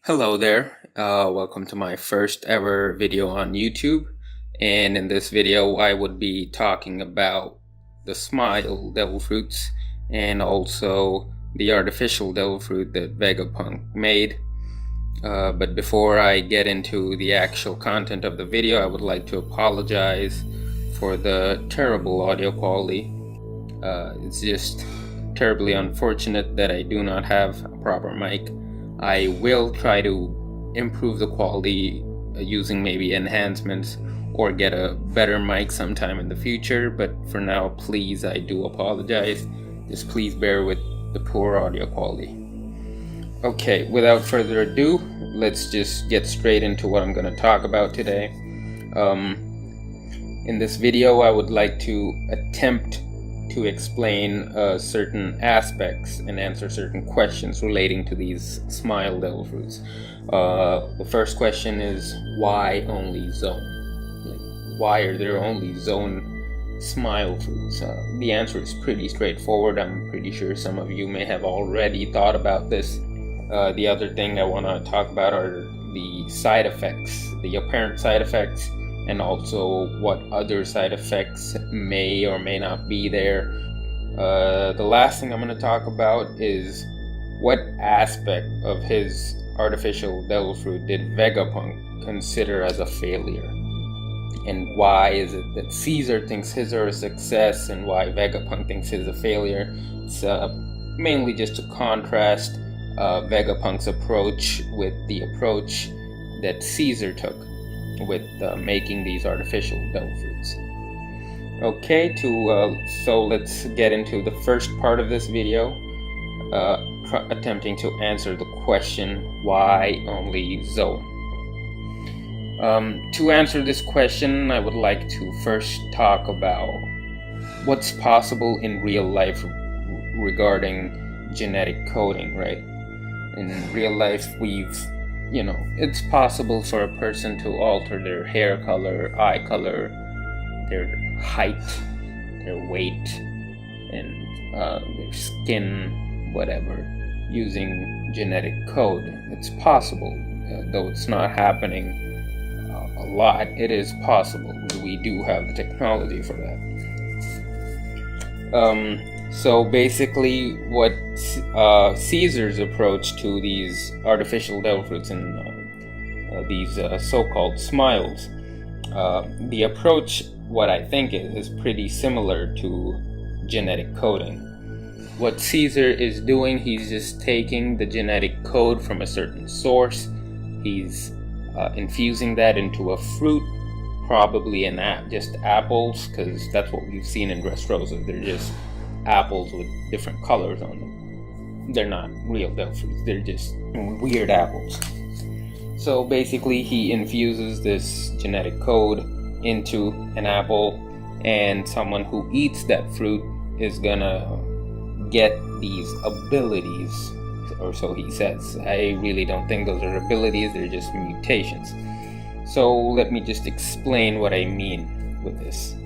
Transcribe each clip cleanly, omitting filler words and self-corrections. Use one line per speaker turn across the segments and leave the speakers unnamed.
Hello there, welcome to my first ever video on YouTube, and in this video I would be talking about the Smile devil fruits and also the artificial devil fruit that Vegapunk made. But before I get into the actual content of the video, I would like to apologize for the terrible audio quality. It's just terribly unfortunate that I do not have a proper mic. I will try to improve the quality using maybe enhancements or get a better mic sometime in the future, but for now, please, I do apologize. Just please bear with the poor audio quality. Okay, without further ado, let's just get straight into what I'm going to talk about today. In this video, I would like to attempt to explain certain aspects and answer certain questions relating to these Smile devil fruits. The first question is, why only Zoan? Why are there only Zoan Smile fruits? The answer is pretty straightforward. I'm pretty sure some of you may have already thought about this. The other thing I want to talk about are the side effects, the apparent side effects, and also what other side effects may or may not be there. The last thing I'm going to talk about is what aspect of his artificial devil fruit did Vegapunk consider as a failure? And why is it that Caesar thinks his are a success and why Vegapunk thinks his is a failure? It's mainly just to contrast Vegapunk's approach with the approach that Caesar took with making these artificial devil fruits. Okay, so let's get into the first part of this video, attempting to answer the question, why only Zoan? To answer this question, I would like to first talk about what's possible in real life regarding genetic coding, right? In real life, it's possible for a person to alter their hair color, eye color, their height, their weight, and their skin, whatever, using genetic code. It's possible, though it's not happening a lot. It is possible. We do have the technology for that. So basically, what Caesar's approach to these artificial devil fruits and these so-called smiles, the approach, what I think is pretty similar to genetic coding. What Caesar is doing, he's just taking the genetic code from a certain source, he's infusing that into a fruit, probably just apples, because that's what we've seen in Dressrosa. They're just apples with different colors on them. They're not real devil fruits, they're just weird apples. So basically he infuses this genetic code into an apple, and someone who eats that fruit is gonna get these abilities, or so he says. I really don't think those are abilities, they're just mutations. So let me just explain what I mean with this.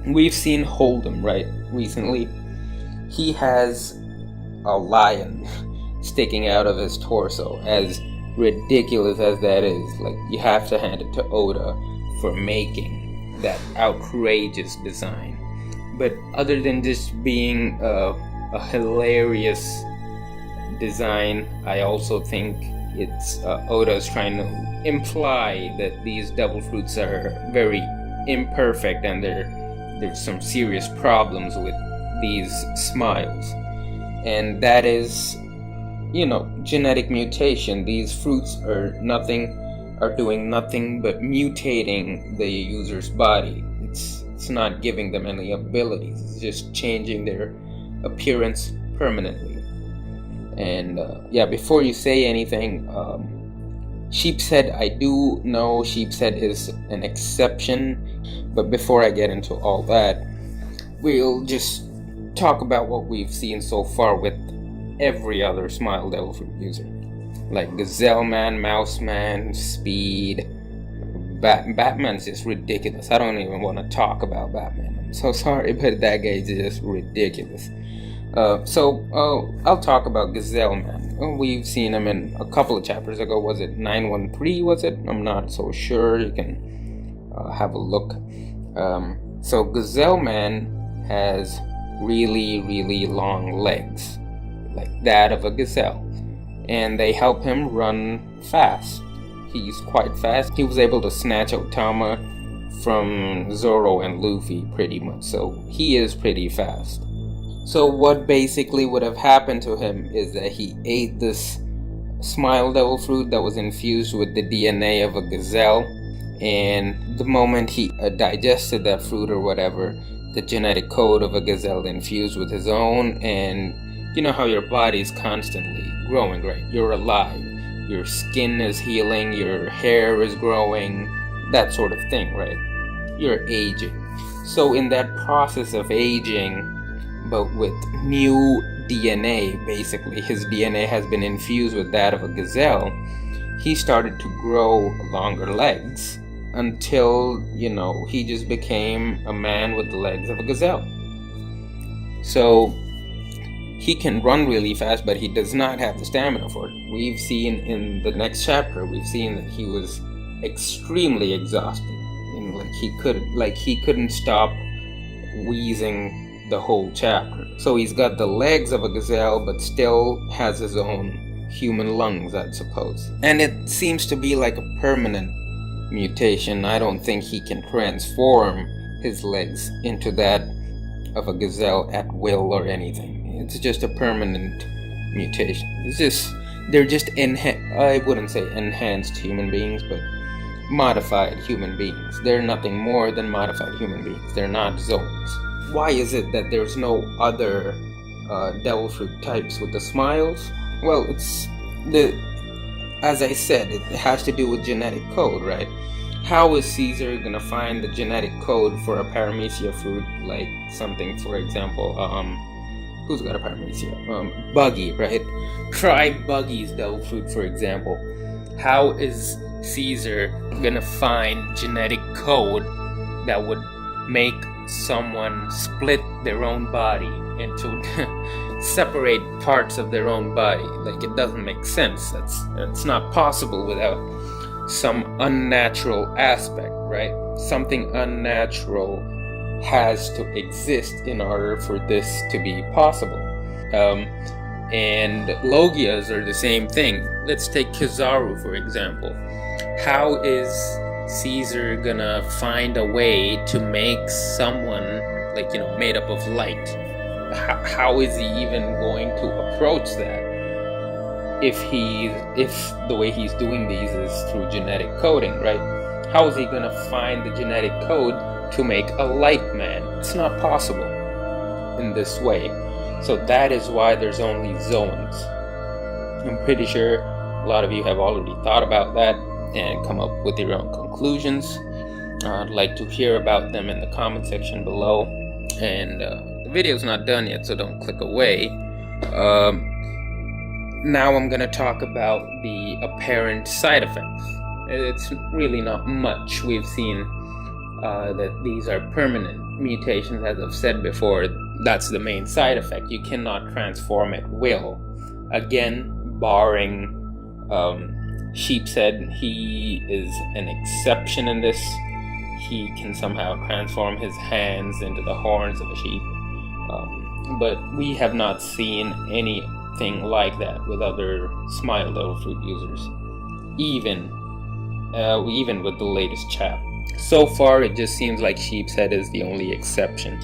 We've seen Hold'em, right, recently. He has a lion sticking out of his torso. As ridiculous as that is, like, you have to hand it to Oda for making that outrageous design. But other than just being a hilarious design, I also think it's Oda's trying to imply that these devil fruits are very imperfect and there's some serious problems with these smiles, and that is, genetic mutation. These fruits are doing nothing but mutating the user's body. It's not giving them any abilities. It's just changing their appearance permanently. And before you say anything, Sheepshead, I do know Sheepshead is an exception, but before I get into all that, we'll just talk about what we've seen so far with every other Smile devil fruit user. Like Gazelle Man, Mouse Man, Speed, Batman's just ridiculous. I don't even want to talk about Batman. I'm so sorry, but that guy is just ridiculous. I'll talk about Gazelle Man. We've seen him in a couple of chapters ago. Was it 913? Was it? I'm not so sure. You can have a look. So Gazelle Man has really, really long legs, like that of a gazelle, and they help him run fast. He's quite fast. He was able to snatch Otama from Zoro and Luffy pretty much, so he is pretty fast. So what basically would have happened to him is that he ate this Smile Devil fruit that was infused with the DNA of a gazelle, and the moment he digested that fruit or whatever, the genetic code of a gazelle infused with his own, and you know how your body is constantly growing, right? You're alive, your skin is healing, your hair is growing, that sort of thing, right? You're aging. So in that process of aging, but with new DNA, basically his DNA has been infused with that of a gazelle, he started to grow longer legs until, he just became a man with the legs of a gazelle. So he can run really fast, but he does not have the stamina for it. We've seen in the next chapter, we've seen that he was extremely exhausted. He couldn't stop wheezing the whole chapter. So he's got the legs of a gazelle, but still has his own human lungs, I suppose. And it seems to be like a permanent mutation. I don't think he can transform his legs into that of a gazelle at will or anything. It's just a permanent mutation. They're just I wouldn't say enhanced human beings, but modified human beings. They're nothing more than modified human beings. They're not Zoans. Why is it that there's no other devil fruit types with the smiles? Well, as I said, it has to do with genetic code, right? How is Caesar gonna find the genetic code for a paramecia fruit, like something, for example, who's got a paramecia? Buggy, right? Try Buggy's devil fruit, for example. How is Caesar gonna find genetic code that would make someone split their own body into separate parts of their own body? Like, it doesn't make sense. That's not possible without some unnatural aspect, right? Something unnatural has to exist in order for this to be possible. And Logias are the same thing. Let's take Kizaru, for example. How is Caesar gonna find a way to make someone, made up of light? How is he even going to approach that? If the way he's doing these is through genetic coding, right? How is he gonna find the genetic code to make a light man? It's not possible in this way. So that is why there's only Zoans. I'm pretty sure a lot of you have already thought about that and come up with your own conclusions. I'd like to hear about them in the comment section below. And the video's not done yet, so don't click away. Now I'm gonna talk about the apparent side effects. It's really not much. We've seen that these are permanent mutations, as I've said before. That's the main side effect. You cannot transform at will. Again, barring Sheepshead, he is an exception in this. He can somehow transform his hands into the horns of a sheep. But we have not seen anything like that with other Smile Devil Fruit users. Even with the latest chap. So far, it just seems like Sheepshead is the only exception.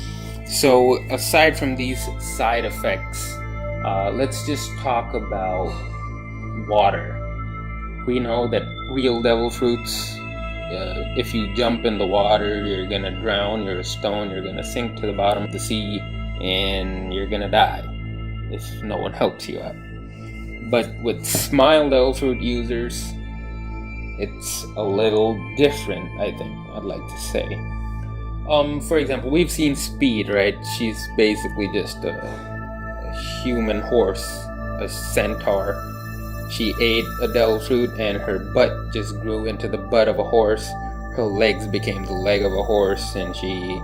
So, aside from these side effects, let's just talk about water. We know that real devil fruits, if you jump in the water, you're gonna drown, you're a stone, you're gonna sink to the bottom of the sea, and you're gonna die if no one helps you out. But with Smile Devil Fruit users, it's a little different, I think, I'd like to say. For example, we've seen Speed, right? She's basically just a human horse, a centaur. She ate a devil fruit and her butt just grew into the butt of a horse. Her legs became the leg of a horse, and she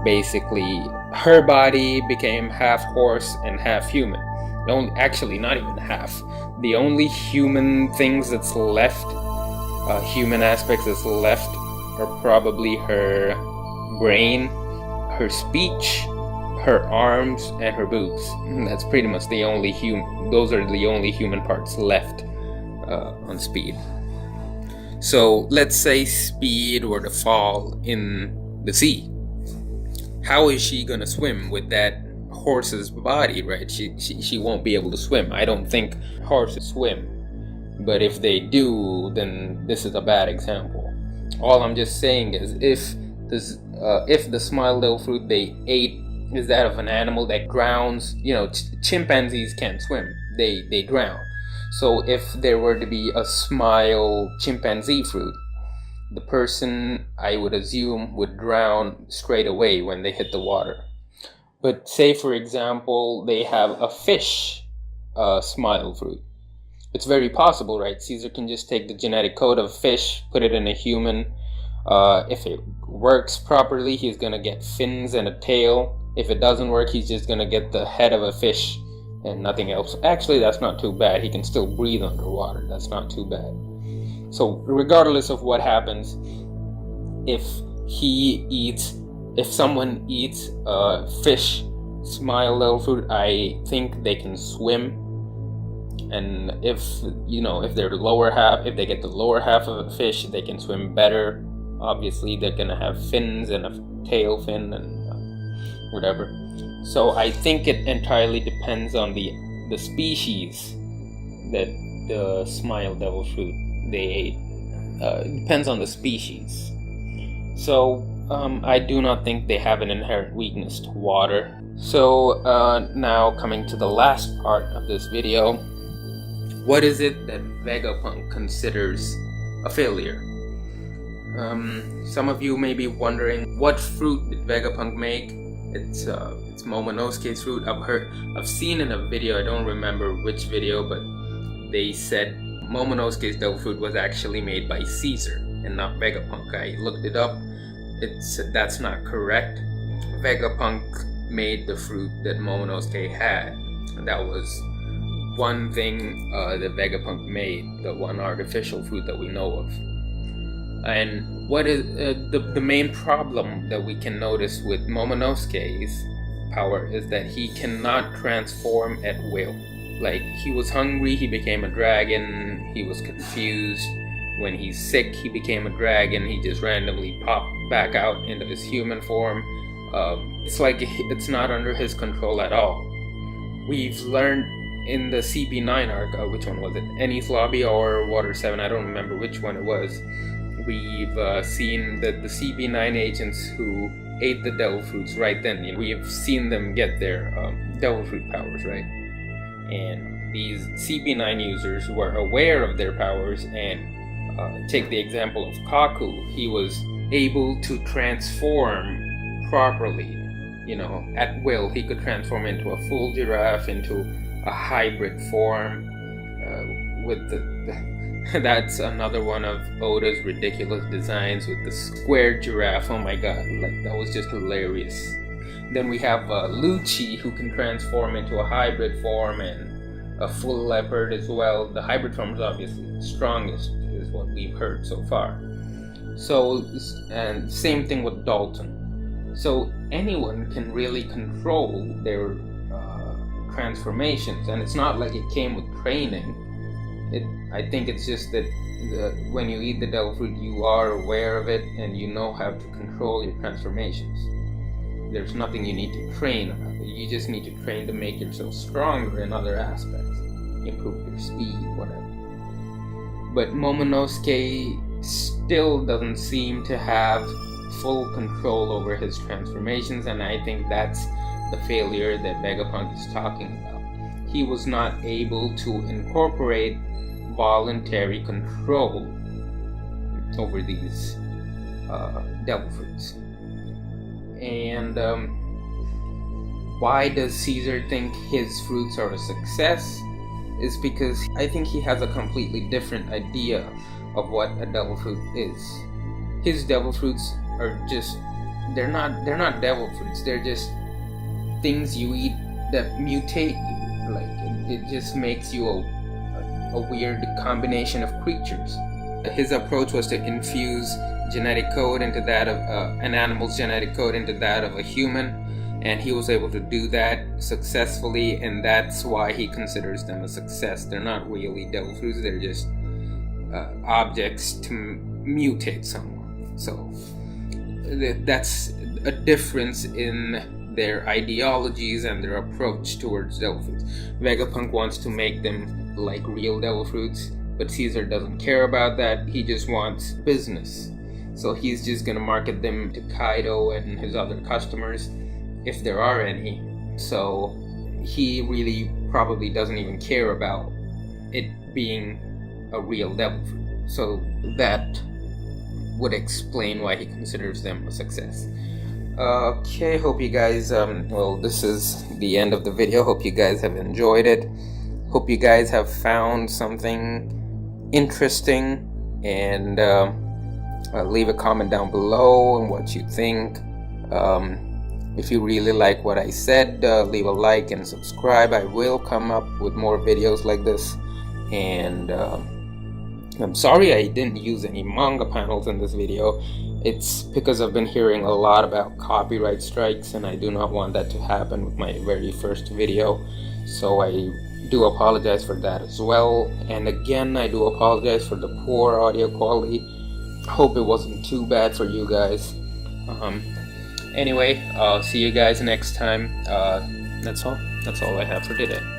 basically her body became half horse and half human. Actually, not even half. The only human things that's left, human aspects that's left, are probably her brain, her speech, her arms, and her boobs. That's pretty much the only those are the only human parts left on Speed. So let's say Speed were to fall in the sea. How is she gonna swim with that horse's body, right? She won't be able to swim. I don't think horses swim. But if they do, then this is a bad example. All I'm just saying is if the smile devil fruit they ate is that of an animal that drowns, chimpanzees can't swim. They drown. So if there were to be a smile chimpanzee fruit, the person, I would assume, would drown straight away when they hit the water. But say, for example, they have a fish smile fruit. It's very possible, right? Caesar can just take the genetic code of fish, put it in a human. If it works properly, he's going to get fins and a tail. If it doesn't work, he's just going to get the head of a fish and nothing else. Actually, that's not too bad. He can still breathe underwater. That's not too bad. So regardless of what happens, if someone eats fish smile devil fruit, I think they can swim. And if they're if they get the lower half of a fish, they can swim better. Obviously, they're gonna have fins and a tail fin and whatever. So I think it entirely depends on the species that the smile devil fruit they ate. It depends on the species. So I do not think they have an inherent weakness to water. So now coming to the last part of this video, what is it that Vegapunk considers a failure? Some of you may be wondering, what fruit did Vegapunk make? It's Momonosuke's fruit. I've seen in a video, I don't remember which video, but they said Momonosuke's devil fruit was actually made by Caesar and not Vegapunk. I looked it up. That's not correct. Vegapunk made the fruit that Momonosuke had. That was one thing that Vegapunk made, the one artificial fruit that we know of. And what is the main problem that we can notice with Momonosuke's power is that he cannot transform at will. Like, he was hungry, he became a dragon. He was confused. When he's sick, he became a dragon. He just randomly popped back out into his human form. It's like it's not under his control at all. We've learned in the CP9 arc, which one was it? Enies Lobby or Water 7? I don't remember which one it was. We've seen that the CP9 agents who ate the devil fruits right then, we have seen them get their devil fruit powers, right? And these CP9 users were aware of their powers, and take the example of Kaku, he was able to transform properly, at will. He could transform into a full giraffe, into a hybrid form, with that's another one of Oda's ridiculous designs with the square giraffe. Oh my god, that was just hilarious. Then we have Lucci, who can transform into a hybrid form and a full leopard as well. The hybrid form is obviously the strongest, is what we've heard so far. So, and same thing with Dalton. So anyone can really control their transformations, and it's not like it came with training. I think it's just that when you eat the devil fruit, you are aware of it and you know how to control your transformations. There's nothing you need to train about it. You just need to train to make yourself stronger in other aspects, improve your speed, whatever. But Momonosuke still doesn't seem to have full control over his transformations, and I think that's the failure that Vegapunk is talking about. He was not able to incorporate voluntary control over these devil fruits. And why does Caesar think his fruits are a success? Is because I think he has a completely different idea of what a devil fruit is. His devil fruits are just they're not devil fruits. They're just things you eat that mutate you. Like it just makes you a weird combination of creatures. His approach was to infuse genetic code into that of an animal's genetic code into that of a human, and he was able to do that successfully, and that's why he considers them a success. They're not really devil fruits, they're just objects to mutate someone. So that's a difference in their ideologies and their approach towards devil fruits. Vegapunk wants to make them like real devil fruits, but Caesar doesn't care about that. He just wants business. So he's just gonna market them to Kaido and his other customers, if there are any. So he really probably doesn't even care about it being a real devil fruit. So that would explain why he considers them a success. Okay, hope you guys, well, this is the end of the video. Hope you guys have enjoyed it. Hope you guys have found something interesting, and leave a comment down below on what you think. If you really like what I said, leave a like and subscribe. I will come up with more videos like this. And I'm sorry I didn't use any manga panels in this video. It's because I've been hearing a lot about copyright strikes, and I do not want that to happen with my very first video. So I do apologize for that as well. And again, I do apologize for the poor audio quality. Hope it wasn't too bad for you guys. Anyway, I'll see you guys next time. That's all I have for today.